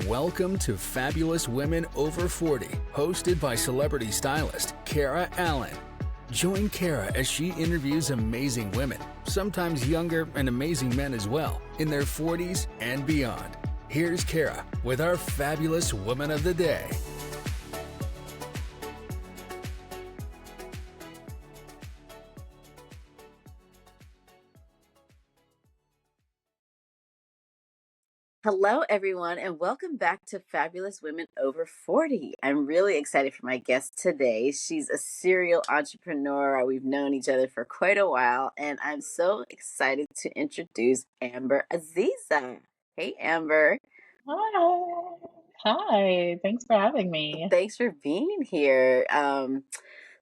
Welcome to Fabulous Women Over 40, hosted by celebrity stylist Kara Allan. Join Kara as she interviews amazing women, sometimes younger and amazing men as well, in their 40s and beyond. Here's Kara with our Fabulous Woman of the Day. Hello, everyone, and welcome back to Fabulous Women Over 40. I'm really excited for my guest today. She's a serial entrepreneur. We've known each other for quite a while, and I'm so excited to introduce Amber Aziza. Hey, Amber. Hi. Hi. Thanks for having me. Thanks for being here.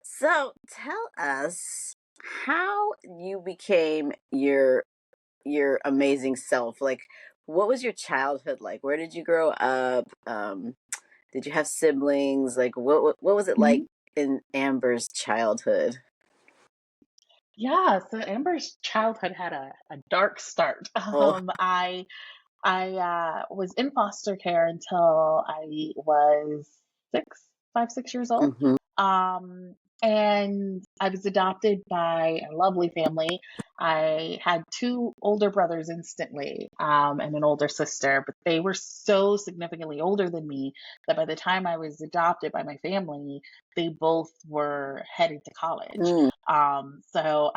So tell us how you became your amazing self. Like, what was your childhood like? Where did you grow up? Did you have siblings? Like, what was it like in Amber's childhood? Yeah, so Amber's childhood had a dark start. Oh. I was in foster care until I was 6 years old. Mm-hmm. And I was adopted by a lovely family. I had two older brothers instantly, and an older sister, but they were so significantly older than me that by the time I was adopted by my family, they both were headed to college. So I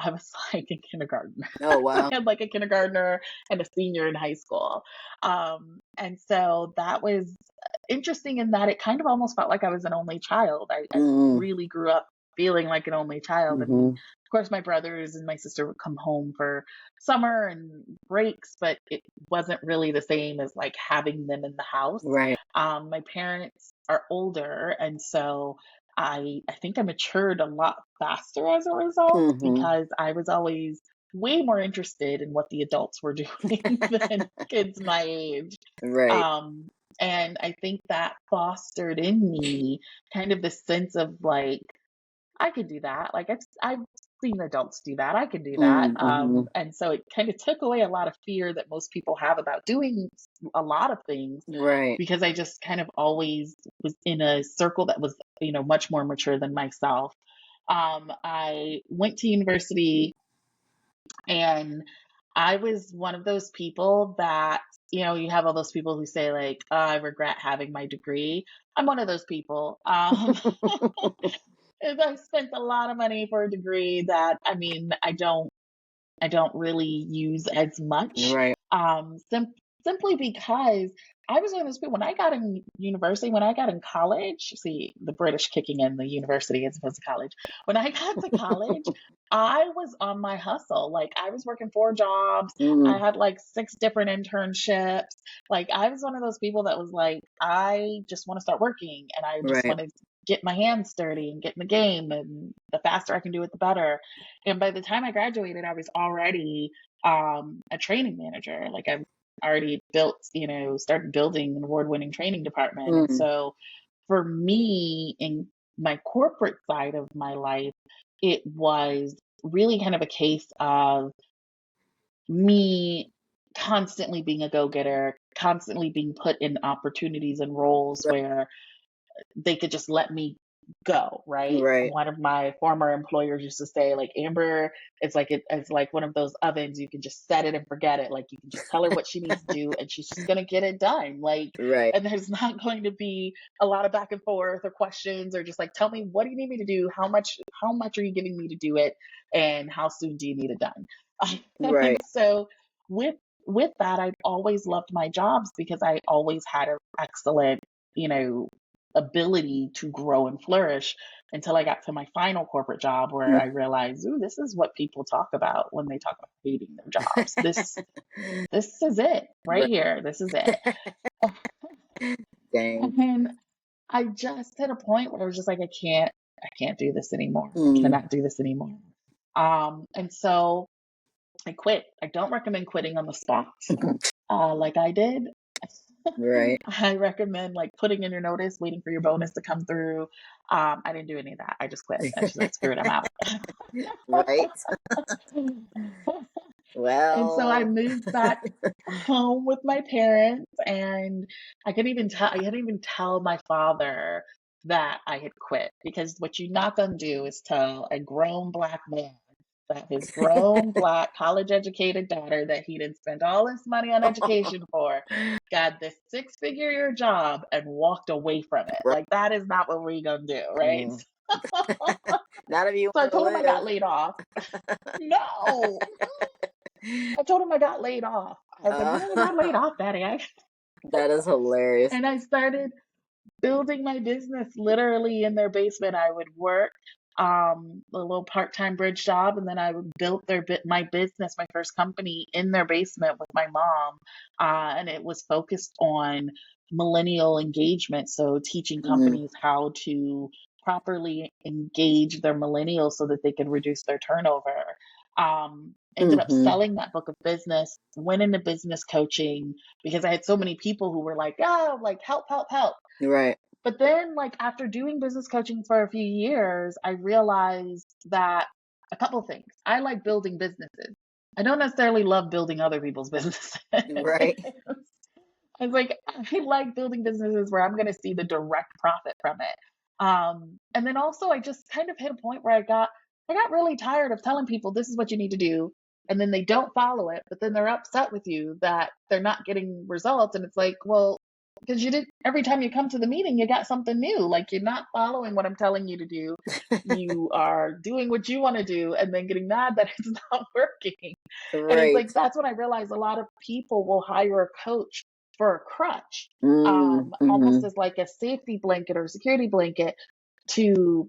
was like in kindergarten. Oh, wow. I had like a kindergartner and a senior in high school. And so that was interesting in that it kind of almost felt like I was an only child. I really grew up feeling like an only child. I mean, of course, my brothers and my sister would come home for summer and breaks, but it wasn't really the same as like having them in the house. Right. My parents are older, and so I think I matured a lot faster as a result because I was always way more interested in what the adults were doing than kids my age. Right. And I think that fostered in me kind of this sense of like, I could do that. Like I've seen adults do that. I can do that. And so it kind of took away a lot of fear that most people have about doing a lot of things. Right. Because I just kind of always was in a circle that was, much more mature than myself. I went to university and I was one of those people that, you have all those people who say like, oh, I regret having my degree. I'm one of those people. I spent a lot of money for a degree that, I mean, I don't really use as much. Right. Simply because I was one of those people when I got in university, when I got in college, see the British kicking in the university as opposed to college. When I got to college, I was on my hustle. Like I was working 4 jobs. I had like 6 different internships. Like I was one of those people that was like, I just want to start working and I just want to get my hands dirty and get in the game. And the faster I can do it, the better. And by the time I graduated, I was already a training manager. Like I've already built, started building an award-winning training department. And so for me in my corporate side of my life, it was really kind of a case of me constantly being a go-getter, constantly being put in opportunities and roles where they could just let me go, right? One of my former employers used to say, like, Amber, it's like one of those ovens. You can just set it and forget it. Like you can just tell her what she needs to do and she's just gonna get it done. Like, and there's not going to be a lot of back and forth or questions or just like, tell me, what do you need me to do? How much are you giving me to do it? And how soon do you need it done? And so with that, I've always loved my jobs because I always had an excellent, ability to grow and flourish until I got to my final corporate job where I realized, ooh, this is what people talk about when they talk about hating their jobs. This is it right here. This is it. Dang. And I just hit a point where I was just like, I can't do this anymore. I cannot do this anymore. And so I quit. I don't recommend quitting on the spot, like I did. Right. I recommend like putting in your notice, waiting for your bonus to come through. I didn't do any of that. I just quit. I just said, screw it, I'm out. Right. And so I Well, moved back home with my parents, and I couldn't even tell my father that I had quit, because what you're not gonna do is tell a grown Black man that his grown Black college educated daughter that he didn't spend all his money on education for got this six-figure job and walked away from it. right. Like, that is not what we're gonna do, right? Mm. Not if you So I want to told him I got live. laid off. No, I told him I got laid off. I was like, "No, I got laid off, Daddy." That is hilarious. And I started building my business literally in their basement. I would work a little part-time bridge job, and then I would build my business, my first company, in their basement with my mom. And it was focused on millennial engagement, so teaching Mm, companies how to properly engage their millennials so that they can reduce their turnover. Ended up mm-hmm. selling that book of business, went into business coaching because I had so many people who were like, "Oh, like help, help, help." Right. But then, like, after doing business coaching for a few years, I realized that a couple of things. I like building businesses. I don't necessarily love building other people's businesses. Right. I was like, I like building businesses where I'm going to see the direct profit from it. And then also, I just kind of hit a point where I got really tired of telling people this is what you need to do, and then they don't follow it, but then they're upset with you that they're not getting results, and it's like, well, because you did every time you come to the meeting, you got something new. Like, you're not following what I'm telling you to do. You are doing what you want to do, and then getting mad that it's not working. And it's Right. like, that's when I realized a lot of people will hire a coach for a crutch, almost Mm-hmm. as like a safety blanket or security blanket to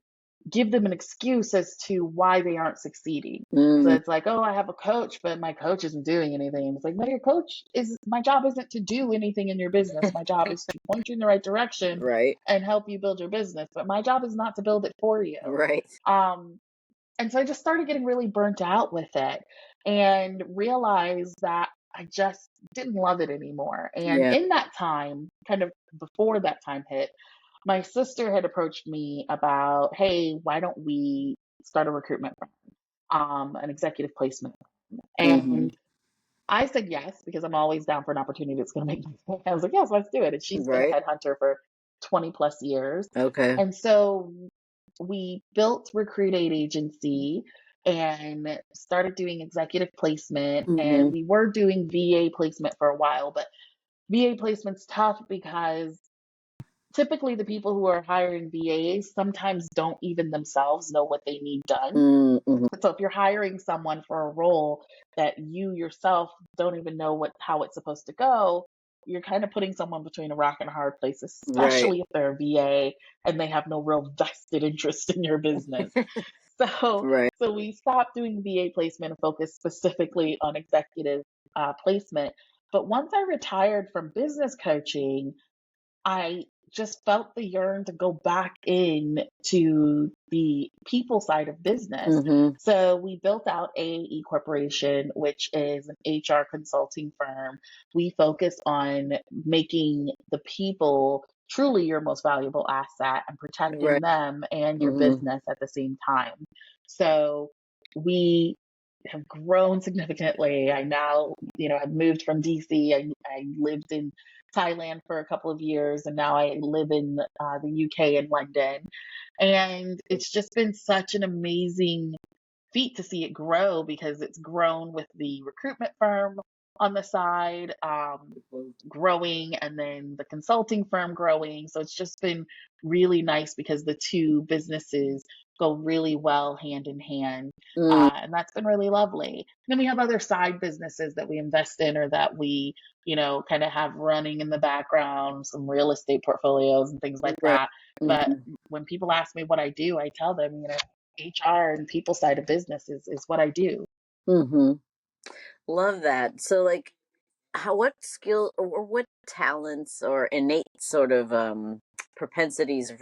give them an excuse as to why they aren't succeeding. So Mm, it's like, oh, I have a coach, but my coach isn't doing anything. It's like, no, your coach is, my job isn't to do anything in your business. My job is to point you in the right direction right. and help you build your business. But my job is not to build it for you. Right. Um, and so I just started getting really burnt out with it and realized that I just didn't love it anymore. And Yeah. in that time, kind of before that time hit, my sister had approached me about, hey, why don't we start a recruitment firm, an executive placement firm? Mm-hmm. And I said yes, because I'm always down for an opportunity that's going to make me. I was like, yes, let's do it. And she's been a Right. headhunter for 20 plus years. Okay. And so we built Recruit Aid Agency and started doing executive placement. And Mm-hmm. we were doing VA placement for a while, but VA placement's tough because typically the people who are hiring VAs sometimes don't even themselves know what they need done. Mm-hmm. So if you're hiring someone for a role that you yourself don't even know how it's supposed to go, you're kind of putting someone between a rock and a hard place, Right. especially if they're a VA and they have no real vested interest in your business. So, Right. so we stopped doing VA placement and focused specifically on executive placement. But once I retired from business coaching, I just felt the yearn to go back in to the people side of business. Mm-hmm. So we built out AAE Corporation, which is an HR consulting firm. We focus on making the people truly your most valuable asset and protecting Right. them and your Mm-hmm. business at the same time. So we have grown significantly. I now, have moved from DC. I lived in Thailand for a couple of years, and now I live in the UK in London. And it's just been such an amazing feat to see it grow, because it's grown with the recruitment firm on the side, growing, and then the consulting firm growing. So it's just been really nice because the two businesses go really well hand in hand. Mm, And that's been really lovely. And then we have other side businesses that we invest in, or that we, kind of have running in the background, some real estate portfolios and things like right. that. But Mm-hmm. when people ask me what I do, I tell them, HR and people side of business is what I do. Mm-hmm. Love that. So, like, what skill or what talents or innate sort of propensities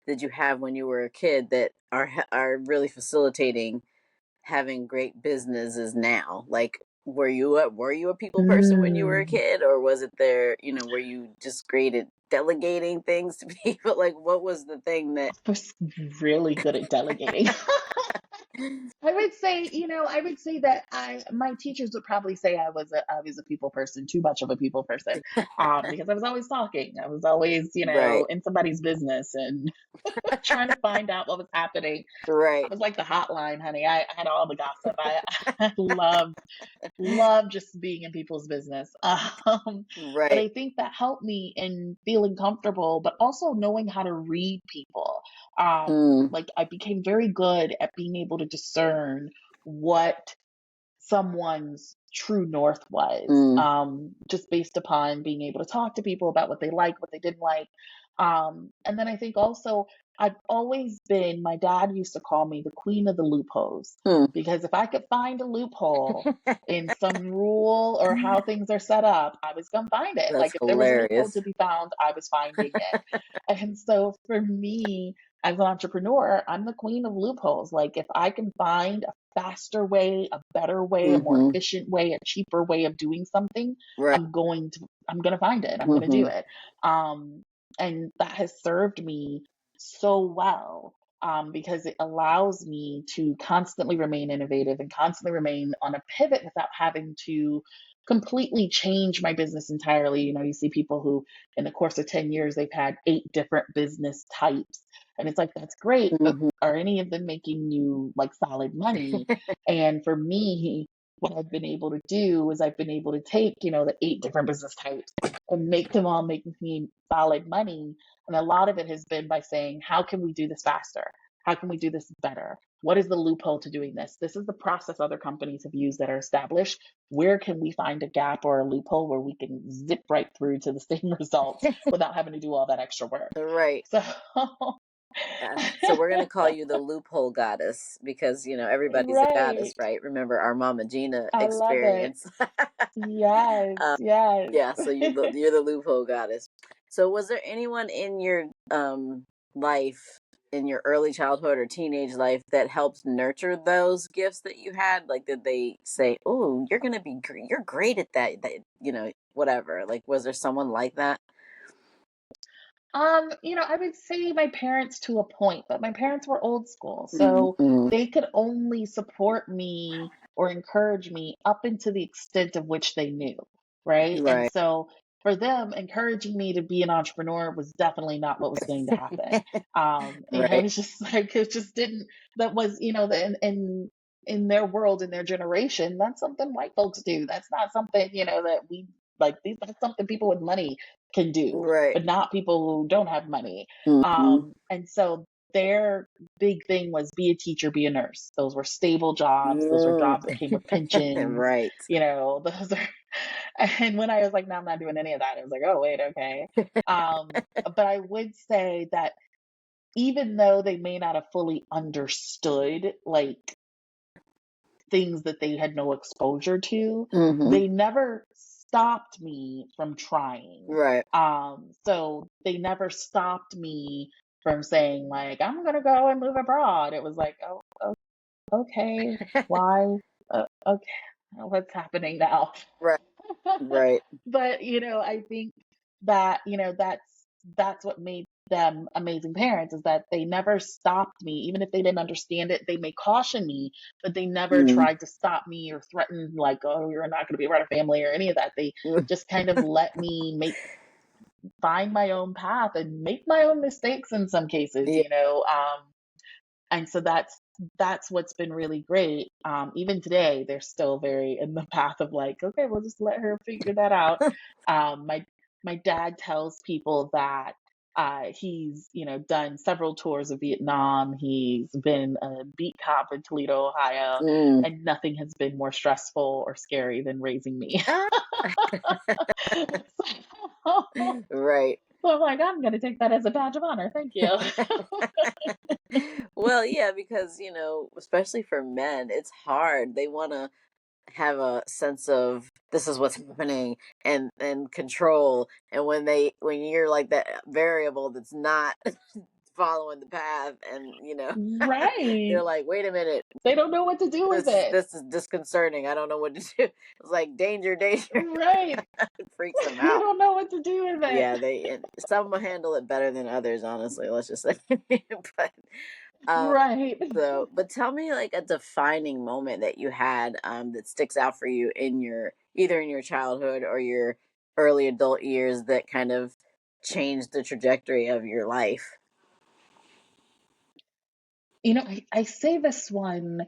did you have when you were a kid that are really facilitating having great businesses now? Like, were you a people person when you were a Mm. kid, or was it there? Were you just great at delegating things to people? Like, what was the thing that? I was really good at delegating. I would say, that my teachers would probably say I was a people person, too much of a people person, because I was always talking. I was always, Right. in somebody's business and trying to find out what was happening. I Right. was like the hotline, honey. I had all the gossip. I love just being in people's business. But Right. I think that helped me in feeling comfortable, but also knowing how to read people. Mm, Like I became very good at being able to discern what someone's true north was, mm, just based upon being able to talk to people about what they like, what they didn't like. And then I think also I've always been, my dad used to call me the queen of the loopholes, hmm. because if I could find a loophole in some rule or how things are set up, I was going to find it. That's Like if there was a loophole hilarious. to be found, I was finding it. And so for me, as an entrepreneur, I'm the queen of loopholes. Like if I can find a faster way, a better way, a more Hmm. efficient way, a cheaper way of doing something, Right. I'm going to find it. I'm going to Hmm. do it. Um, and that has served me so well, because it allows me to constantly remain innovative and constantly remain on a pivot without having to completely change my business entirely. You see people who, in the course of 10 years, they've had 8 different business types. And it's like, that's great, but Hmm. are any of them making you like solid money? And for me, what I've been able to do is I've been able to take, the 8 different business types and make them all make me solid money. And a lot of it has been by saying, how can we do this faster? How can we do this better? What is the loophole to doing this? This is the process other companies have used that are established. Where can we find a gap or a loophole where we can zip right through to the same results without having to do all that extra work? Right. So, Yeah. So we're gonna call you the loophole goddess because everybody's a goddess, right. right? Remember our Mama Gina I love it. experience. Yes, um, yes. yeah. So you're the loophole goddess. So was there anyone in your life, in your early childhood or teenage life, that helped nurture those gifts that you had? Like, did they say, "Oh, you're gonna be you're great at that"? That whatever. Like, was there someone like that? I would say my parents to a point, but my parents were old school, so Mm-hmm. they could only support me or encourage me up into the extent of which they knew, right? And Right. so for them, encouraging me to be an entrepreneur was definitely not what was going to happen. It Right. was just like it just didn't. That was, in their world, in their generation, that's something white folks do. That's not something, that we like. That's something people with money can do, Right. but not people who don't have money. Mm-hmm. And so their big thing was be a teacher, be a nurse. Those were stable jobs. Those were Mm. jobs that came with pensions. Right. Those are. And when I was like, no, I'm not doing any of that, I was like, oh, wait, okay. But I would say that even though they may not have fully understood, like, things that they had no exposure to, Mm-hmm. they never stopped me from trying. Right. So they never stopped me from saying, like, I'm gonna go and move abroad. It was like, oh, okay, why? Okay, what's happening now? Right. Right. But I think that that's what made them amazing parents, is that they never stopped me. Even if they didn't understand it, they may caution me, but they never Mm. tried to stop me or threaten, like, oh, you're not going to be around a family or any of that. They just kind of let me find my own path and make my own mistakes in some cases, Yeah. and so that's what's been really great. Even today, they're still very in the path of like, okay, we'll just let her figure that out. My dad tells people that he's done several tours of Vietnam. He's been a beat cop in Toledo, Ohio, Mm. and nothing has been more stressful or scary than raising me. Ah. So Right. I'm like, I'm going to take that as a badge of honor. Thank you. Well, yeah, because especially for men, it's hard. They want to have a sense of this is what's happening and control. And when you're like that variable that's not following the path, and they're Right. like, wait a minute, They don't know what to do with this it. this is disconcerting. I don't know what to do. It's like danger, danger. Right. It freaks them They out. don't know what to do with Yeah, it. and some will handle it better than others. Honestly, let's just say. but Um, Right. so, but tell me like a defining moment that you had that sticks out for you in your either in your childhood or your early adult years that kind of changed the trajectory of your life. I say this one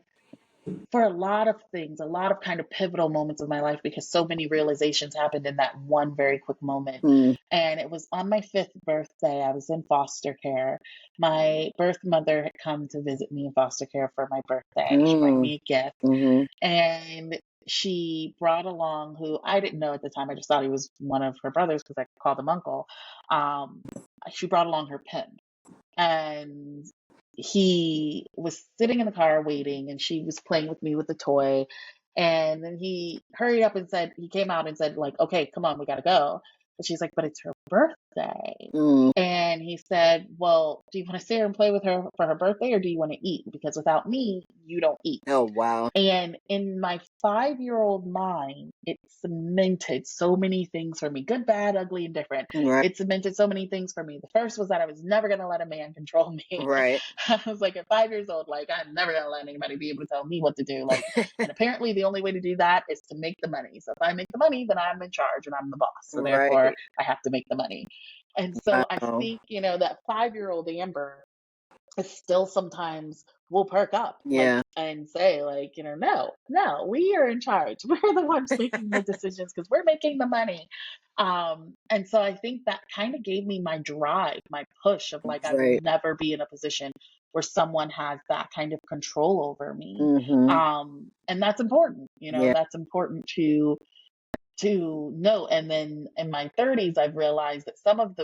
for a lot of things, a lot of kind of pivotal moments of my life because so many realizations happened in that one very quick moment. Mm. And it was on my fifth birthday. I was in foster care. My birth mother had come to visit me in foster care for my birthday. She brought Mm. me a gift. Mm-hmm. And she brought along who I didn't know at the time. I just thought he was one of her brothers because I called him uncle. Um, she brought along her pimp and he was sitting in the car waiting and she was playing with me with the toy and then he hurried up and said he came out and said like, okay, come on, we gotta go. And she's like, but it's her birthday. Mm. And he said, well, do you want to stay here and play with her for her birthday or do you want to eat, because without me you don't eat. Oh wow. And in my 5-year-old mind, it cemented so many things for me, good, bad, ugly, and different. Right. It cemented so many things for me. The first was that I was never going to let a man control me. Right. I was like, at 5 years old, like, I'm never going to let anybody be able to tell me what to do. Like, and apparently the only way to do that is to make the money. So if I make the money, then I'm in charge and I'm the boss. So therefore, Right. I have to make the money. And so I Wow. think, that 5-year-old Amber still sometimes will perk up like Yeah. and say like, no, we are in charge. We're the ones making the decisions because we're making the money. And so I think that kind of gave me my drive, my push of like, I will Right. never be in a position where someone has that kind of control over me. Mm-hmm. And that's important, Yeah. that's important to note. And then in my 30s, I've realized that some of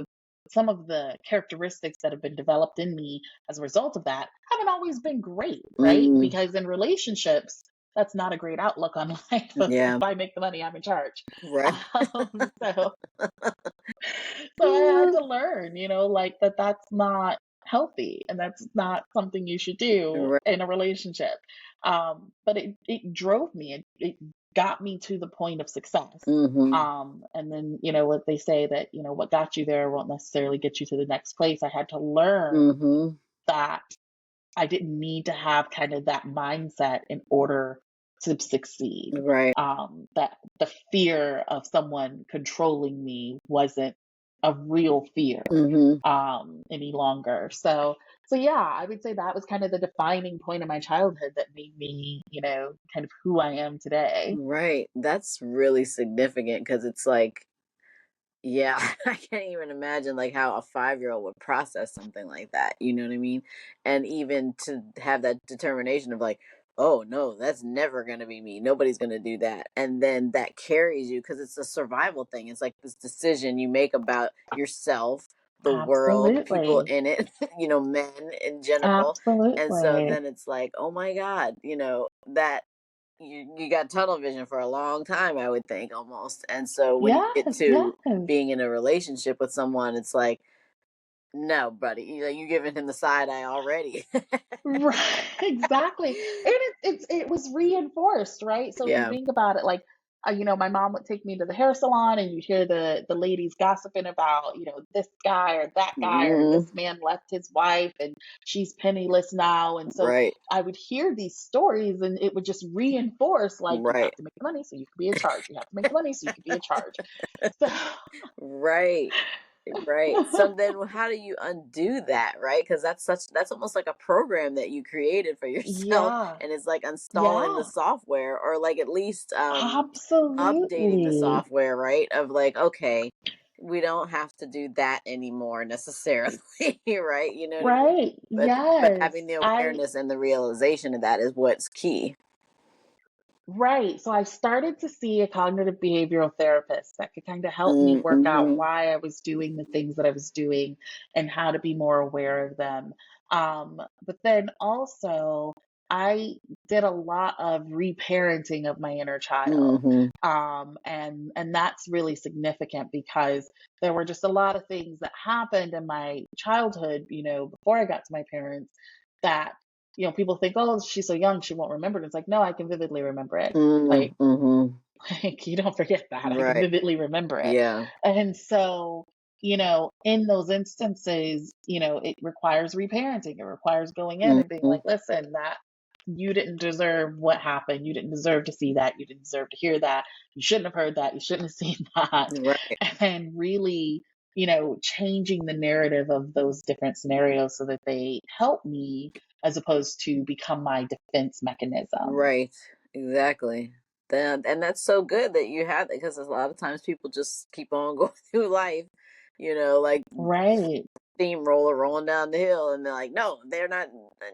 the characteristics that have been developed in me as a result of that haven't always been great, right? Mm. Because in relationships, that's not a great outlook on life. If Yeah. I make the money, I'm in charge. Right. So, so I had to learn, like that's not healthy and that's not something you should do Right. in a relationship. But it drove me. It got me to the point of success. Mm-hmm. And then, what they say that, what got you there won't necessarily get you to the next place. I had to learn Mm-hmm. that I didn't need to have kind of that mindset in order to succeed. Right. That the fear of someone controlling me wasn't a real fear Mm-hmm. any longer. So yeah, I would say that was kind of the defining point of my childhood that made me, kind of who I am today. Right. That's really significant because it's like, yeah, I can't even imagine like how a 5-year-old would process something like that. You know what I mean? And even to have that determination of like, oh no, that's never gonna be me. Nobody's gonna do that. And then that carries you because it's a survival thing. It's like this decision you make about yourself, the world, the people Absolutely. in it, men in general. And so Absolutely. then it's like, oh my God, that you got tunnel vision for a long time, I would think almost. And so when you get Yes, to yes. being in a relationship with someone, it's like, no, buddy, you giving him the side eye already. Right, exactly. And it was reinforced, right? So if you Yeah. think about it, like, my mom would take me to the hair salon, and you'd hear the ladies gossiping about, this guy or that guy, or Mm, this man left his wife and she's penniless now. And so right. I would hear these stories, and it would just reinforce, like, you have Right. to make the money so you can be in charge. You have to make the money so you can be in charge. So, Right. Right. So then how do you undo that, right? Because that's almost like a program that you created for yourself yeah, and it's like installing the yeah, software or like at least updating the absolutely. software, right? Of like, okay, we don't have to do that anymore necessarily, right? You know what I mean? Right. But Yes. having the I awareness and the realization of that is what's key. Right. So I started to see a cognitive behavioral therapist that could kind of help me work out Mm-hmm. why I was doing the things that I was doing and how to be more aware of them. But then also, I did a lot of reparenting of my inner child. Mm-hmm. And that's really significant because there were just a lot of things that happened in my childhood, before I got to my parents that people think, oh, she's so young, she won't remember it. It's like, no, I can vividly remember it. Like, Mm-hmm. like you don't forget that. I can Right. vividly remember it. Yeah. And so in those instances, it requires reparenting. It requires going in and being Mhm. like, listen, that you didn't deserve what happened. You didn't deserve to see that. You didn't deserve to hear that. You shouldn't have heard that. You shouldn't have seen that. Right. And really, changing the narrative of those different scenarios so that they help me as opposed to become my defense mechanism. Right. Exactly. And that's so good that you have that, because a lot of times people just keep on going through life, like Right. steamroller rolling down the hill, and they're like, no, they're not,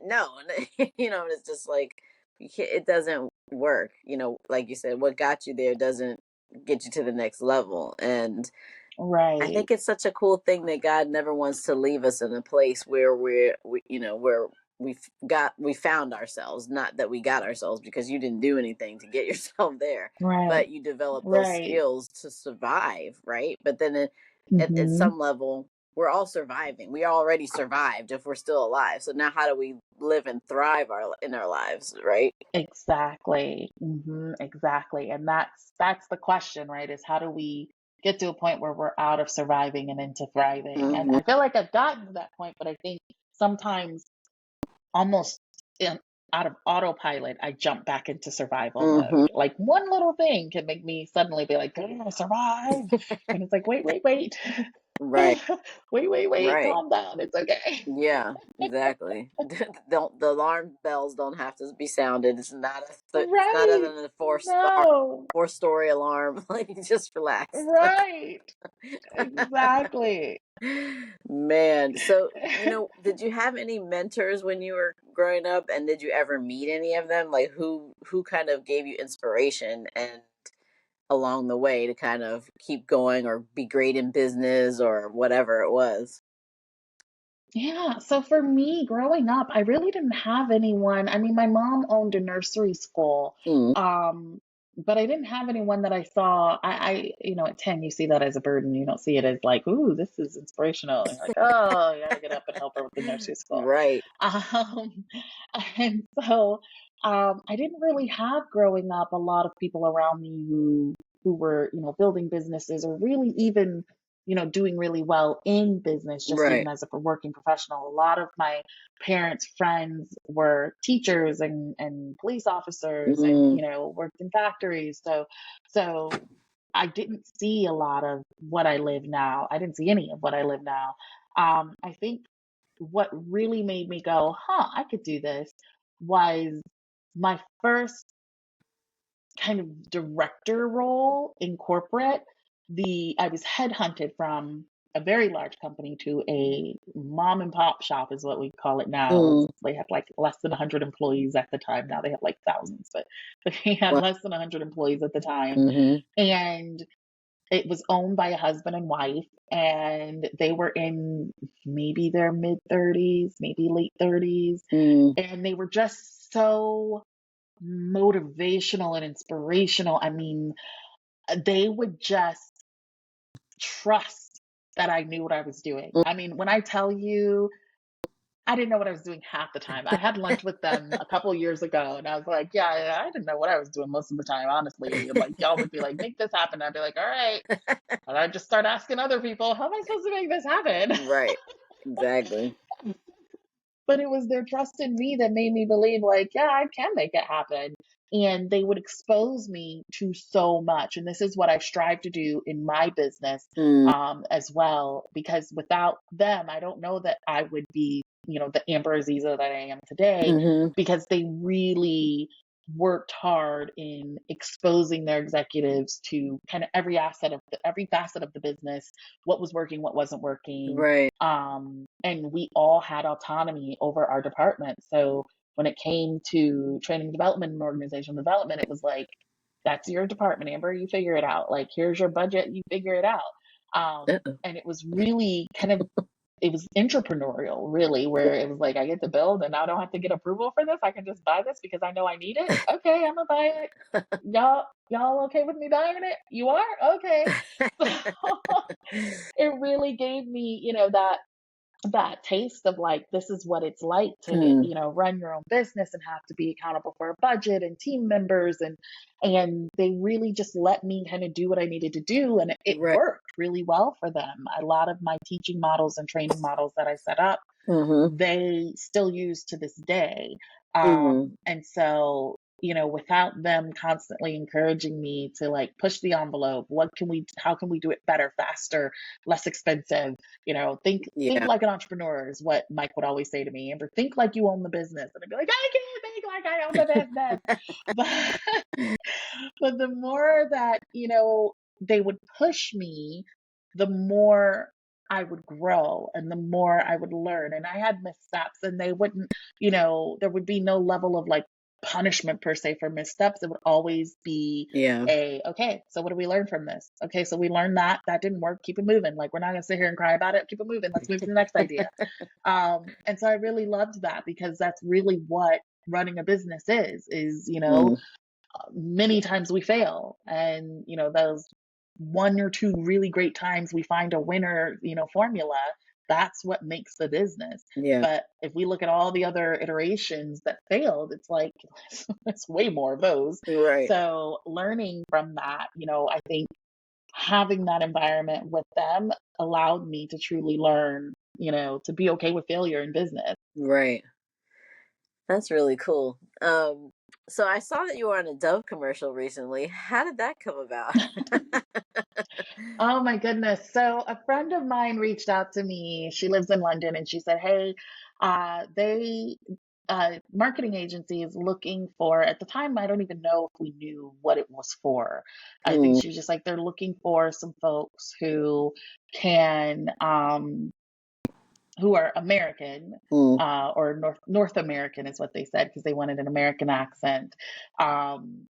no, and it's just like it doesn't work. Like you said, what got you there doesn't get you to the next level, and I Right. think it's such a cool thing that God never wants to leave us in a place where where we found ourselves. Not that we got ourselves, because you didn't do anything to get yourself there, Right. but you develop those Right. skills to survive, right? But then at Hmm. some level, we're all surviving. We already survived if we're still alive. So now, how do we live and thrive in our lives, right? Exactly. Exactly. And that's the question, right? Is how do we get to a point where we're out of surviving and into thriving? And Hmm. I feel like I've gotten to that point, but I think sometimes almost in, out of autopilot, I jump back into survival Hmm. mode. Like one little thing can make me suddenly be like, "I'm gonna survive," and it's like, wait, wait, wait, Right. wait, wait, wait, Right. calm down. It's okay. Yeah, exactly. Don't The alarm bells don't have to be sounded. It's not Right? an No. 4-story alarm. Like, just relax. Right. Exactly. Man, so did you have any mentors when you were growing up, and did you ever meet any of them? Like, who kind of gave you inspiration and along the way to kind of keep going or be great in business or whatever it was? Yeah, so for me, growing up, I really didn't have anyone. I mean, my mom owned a nursery school, Mm, um, but I didn't have anyone that I saw. At 10, you see that as a burden. You don't see it as like, ooh, this is inspirational. You're like, oh, you gotta get up and help her with the nursery school. right. Um, and so I didn't really have growing up a lot of people around me who were, building businesses or really even doing really well in business, just Right. even as a working professional. A lot of my parents' friends were teachers and police officers and, Mm, worked in factories. So I didn't see a lot of what I live now. I didn't see any of what I live now. I think what really made me go, huh, I could do this was my first kind of director role in corporate. I was headhunted from a very large company to a mom and pop shop is what we call it now. mm, They had like less than 100 employees at the time. Now they have like thousands, but they had wow. less than 100 employees at the time. Mhm. And it was owned by a husband and wife, and they were in maybe their mid 30s, maybe late 30s, Mm, and they were just so motivational and inspirational. I mean, they would just trust that I knew what I was doing. mm. I mean, when I tell you, I didn't know what I was doing half the time. I had lunch with them a couple of years ago, and I was like, "Yeah, yeah, I didn't know what I was doing most of the time, honestly." Like, y'all would be like, "Make this happen." I'd be like, "All right." And I'd just start asking other people, "How am I supposed to make this happen?" Right. Exactly. But it was their trust in me that made me believe, like, yeah, I can make it happen. And they would expose me to so much. And this is what I strive to do in my business Mm, as well, because without them, I don't know that I would be, the Amber Aziza that I am today, mhm. because they really worked hard in exposing their executives to kind of every facet of the business, what was working, what wasn't working, Right. and we all had autonomy over our department. So when it came to training and development and organizational development, it was like, that's your department, Amber. You figure it out. Like, here's your budget. You figure it out. Uh-uh. And it was really it was entrepreneurial, really, where it was like, I get to build and I don't have to get approval for this. I can just buy this because I know I need it. Okay, I'm gonna buy it. Y'all okay with me buying it? You are? Okay. So it really gave me, that that taste of like, this is what it's like to, Mm. run your own business and have to be accountable for a budget and team members, and they really just let me kind of do what I needed to do, and it Right. worked really well for them. A lot of my teaching models and training models that I set up, Mm-hmm. they still use to this day. Mm-hmm. And so, without them constantly encouraging me to like push the envelope, how can we do it better, faster, less expensive? Think Yeah. like an entrepreneur is what Mike would always say to me. Amber, think like you own the business. And I'd be like, I can't think like I own the business. But the more that, they would push me, the more I would grow and the more I would learn. And I had missteps, and they wouldn't, there would be no level of like punishment per se for missteps. It would always be Yeah. okay, so what do we learn from this? Okay, so we learned that didn't work. Keep it moving. Like, we're not going to sit here and cry about it. Keep it moving. Let's move to the next idea. And so I really loved that, because that's really what running a business is, Mm. many times we fail, and those one or two really great times we find a winner, formula. That's what makes the business. Yeah. But if we look at all the other iterations that failed, it's like it's way more of those. Right. So learning from that, I think having that environment with them allowed me to truly learn, to be okay with failure in business. Right. That's really cool. So I saw that you were on a Dove commercial recently. How did that come about? Oh my goodness. So a friend of mine reached out to me. She lives in London, and she said, "Hey, they marketing agency is looking for," at the time, I don't even know if we knew what it was for. I think Mm. she was just like, they're looking for some folks who can who are American, Mm. or North American is what they said, because they wanted an American accent, um,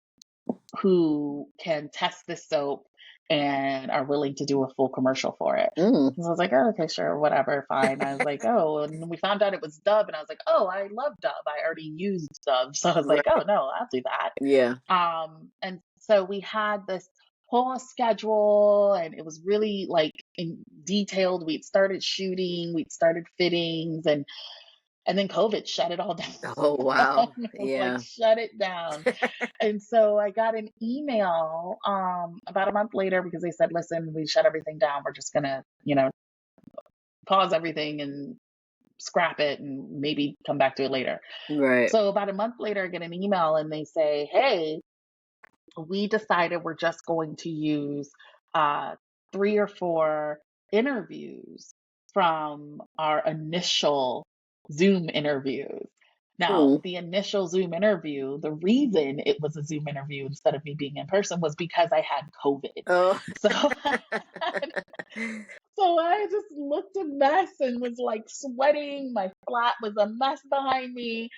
who can test this soap and are willing to do a full commercial for it. Mm. So I was like, oh, okay, sure, whatever, fine. I was like, oh, and then we found out it was Dove, and I was like, oh, I love Dove. I already used Dove, so I was like, oh Right. no, I'll do that. Yeah. And so we had this whole schedule, and it was really like in detailed. We'd started shooting, we'd started fittings, and then COVID shut it all down. Oh, wow. It was like, Yeah. shut it down. And so I got an email about a month later, because they said, listen, we shut everything down. We're just gonna, pause everything and scrap it and maybe come back to it later. Right. So about a month later, I get an email, and they say, hey, we decided we're just going to use uh, 3 or 4 interviews from our initial Zoom interviews. Now, Mm. the initial Zoom interview, the reason it was a Zoom interview instead of me being in person was because I had COVID. Oh. So so I just looked a mess and was like sweating. My flat was a mess behind me.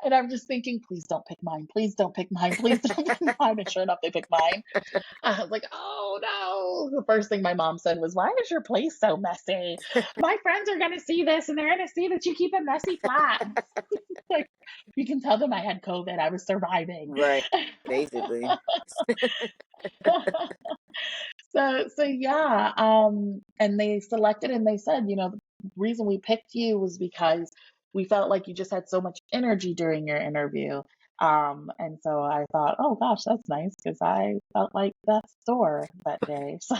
And I'm just thinking, please don't pick mine. Please don't pick mine. Please don't pick mine. And sure enough, they picked mine. I was like, oh no. The first thing my mom said was, why is your place so messy? My friends are going to see this, and they're going to see that you keep a messy flat. Like, you can tell them I had COVID. I was surviving. Right. Basically. So yeah, and they selected, and they said, the reason we picked you was because we felt like you just had so much energy during your interview. And so I thought, oh gosh, that's nice, because I felt like death's door that day. So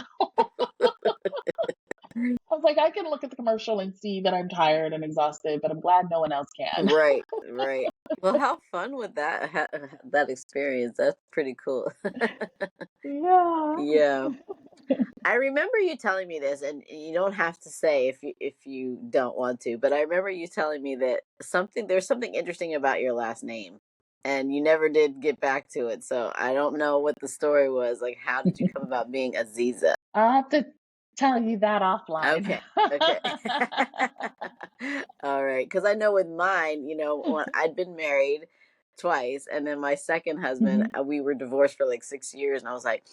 I was like, I can look at the commercial and see that I'm tired and exhausted, but I'm glad no one else can. Right. Right. Well, how fun would that experience? That's pretty cool. Yeah. Yeah. I remember you telling me this, and you don't have to say if you don't want to, but I remember you telling me that there's something interesting about your last name, and you never did get back to it. So I don't know what the story was. Like, how did you come about being Aziza? I'll have to tell you that offline. Okay. Okay. All right. Because I know with mine, when I'd been married twice, and then my second husband, Mhm. we were divorced for like 6 years, and I was like,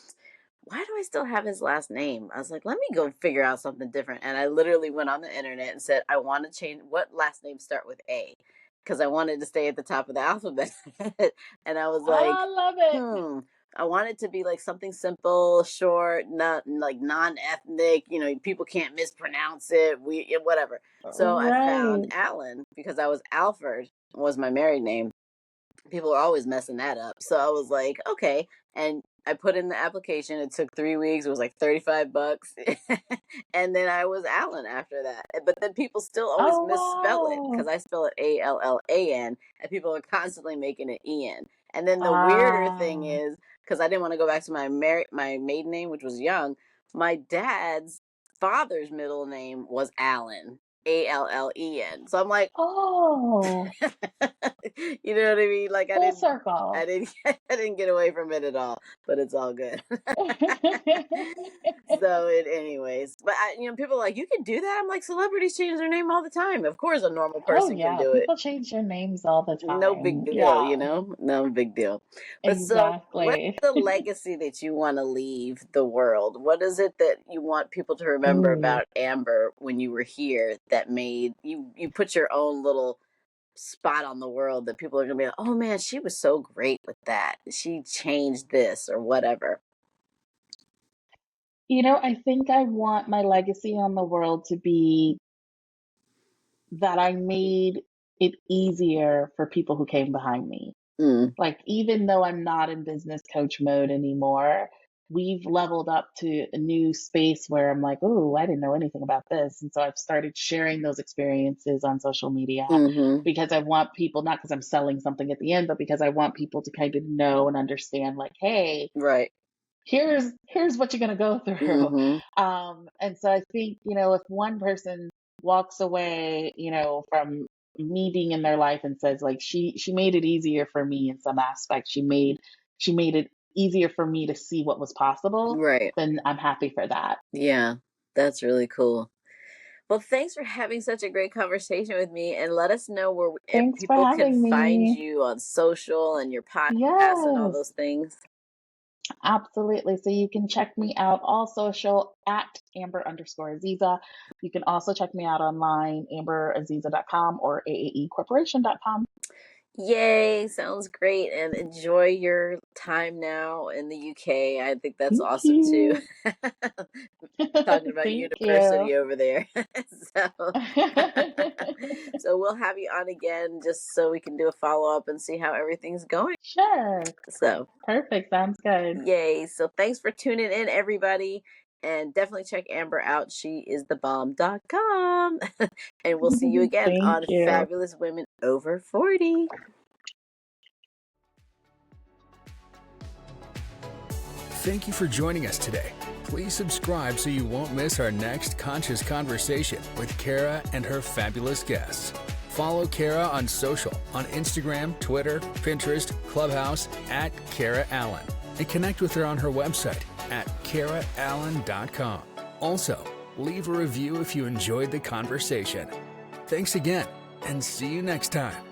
why do I still have his last name? I was like, let me go figure out something different. And I literally went on the internet and said, I want to change what last name start with A, because I wanted to stay at the top of the alphabet. And I was I like, love it. hmm, I want it to be like something simple, short, not like non-ethnic. People can't mispronounce it. Whatever. So I found Right. Allan because I was Alfred was my married name. People are always messing that up. So I was like, okay. And I put in the application. It took 3 weeks. It was like $35. And then I was Allan after that. But then people still always Oh, misspell it because wow. I spell it Allan, and people are constantly making it En. And then the weirder thing Ah. is, because I didn't want to go back to my maiden name, which was Young, my dad's father's middle name was Allen. Allen. So I'm like, Oh, you know what I mean? Like full circle. I didn't get away from it at all, but it's all good. So anyways, but people are like, you can do that. I'm like, celebrities change their name all the time. Of course, a normal Oh, person can yeah. do it. People change their names all the No big time. deal, Yeah, no big deal. But so, what's exactly. the legacy that you want to leave the world? What is it that you want people to remember Ooh. about Amber when you were here that made you put your own little spot on the world that people are going to be like, oh man, she was so great with that. She changed this or whatever. I think I want my legacy on the world to be that I made it easier for people who came behind me. Mm, Like, even though I'm not in business coach mode anymore, we've leveled up to a new space where I'm like, oh, I didn't know anything about this. And so I've started sharing those experiences on social media mm-hmm. because I want people, not because I'm selling something at the end, but because I want people to kind of know and understand, like, hey, Right. here's what you're going to go through. Mm-hmm. And so I think, if one person walks away, from me being in their life and says, like, she made it easier for me in some aspect, she made it easier for me to see what was possible, Right. then I'm happy for that. Yeah. That's really cool. Well, thanks for having such a great conversation with me, and let us know where if Thanks for people can having find me. you on social and your podcast and all Yes, those things. absolutely. So you can check me out all social at Amber_Aziza. You can also check me out online, amberaziza.com or aaecorporation.com. Yay, sounds great. And enjoy your time now in the UK. I think that's Thank awesome too. you. Talking about Thank you. university over there. so so we'll have you on again just so we can do a follow up and see how everything's going. Sure. So Perfect. Sounds good. yay. So thanks for tuning in, everybody. And definitely check Amber out. She is thebomb.com. And we'll see you again Thank on you. Fabulous Women Over 40. Thank you for joining us today. Please subscribe so you won't miss our next conscious conversation with Kara and her fabulous guests. Follow Kara on social, on Instagram, Twitter, Pinterest, Clubhouse, at Kara Allan, and connect with her on her website at karaallan.com. Also, leave a review if you enjoyed the conversation. Thanks again, and see you next time.